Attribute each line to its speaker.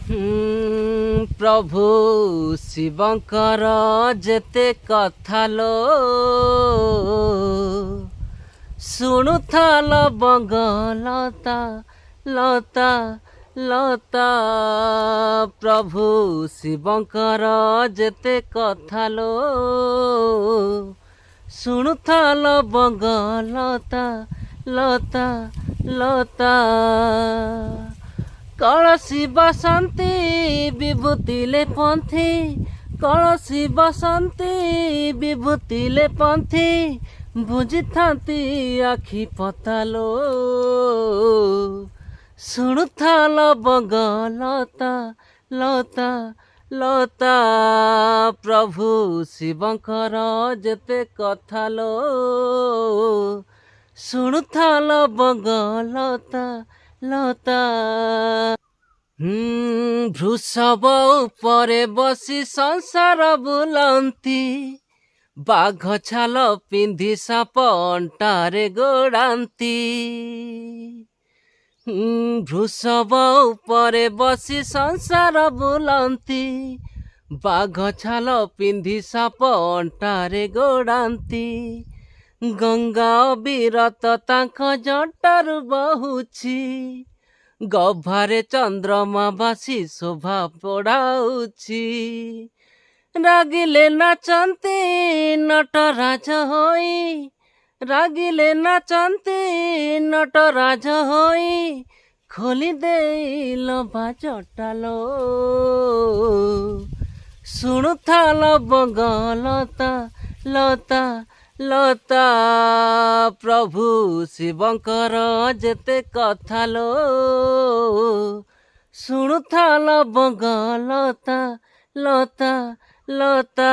Speaker 1: ପ୍ରଭୁ ଶିବଙ୍କର ଯେତେ କଥା ଲୋ ଶୁଣୁଥାଲ ବଙ୍ଗଲତା ଲତା ଲତା ପ୍ରଭୁ ଶିବଙ୍କର ଯେତେ କଥା ଲୋ ଶୁଣୁଥାଲ ବଙ୍ଗଲତା ଲତା ଲତା କଳସୀ ବସନ୍ତି ବିଭୂତିଲେ ପନ୍ଥୀ କଳସୀ ବସନ୍ତି ବିଭୂତିଲେ ପନ୍ଥୀ ବୁଝିଥାନ୍ତି ଆଖି ପତାଲୋ ଶୁଣୁଥାଲ ବଙ୍ଗଲତା ଲତା ଲତା ପ୍ରଭୁ ଶିବଙ୍କର ଯେତେ କଥା ଲୋ ଶୁଣୁଥାଲ ବଙ୍ଗଲତା ଲତା ବୃଷଭ ଉପରେ ବସି ସଂସାର ବୁଲନ୍ତି ବାଘ ଛାଲ ପିନ୍ଧି ସାପ ଅଣ୍ଟାରେ ଗୋଡ଼ାନ୍ତି ବୃଷଭ ଉପରେ ବସି ସଂସାର ବୁଲନ୍ତି ବାଘ ଛାଲ ପିନ୍ଧି ସାପ ଅଣ୍ଟାରେ ଗୋଡ଼ାନ୍ତି ଗଙ୍ଗା ଅବିରତ ତାଙ୍କ ଜଟାରୁ ବହୁଛି ଗଭାରେ ଚନ୍ଦ୍ରମା ବାସି ଶୋଭା ପଡ଼ାଉଛି ରାଗିଲେ ନାଚନ୍ତି ନଟରାଜ ହୋଇ ରାଗିଲେ ନାଚନ୍ତି ନଟରାଜ ହୋଇ ଖୋଲି ଦେଇଲ ବାଜଟାଲୋ ଶୁଣୁଥାଲ ବଙ୍ଗଲତା ଲତା ଲତା ପ୍ରଭୁ ଶିବଙ୍କର ଯେତେ କଥା ଲୋ ଶୁଣୁଥାଲ ବଙ୍ଗଲତା ଲତା ଲତା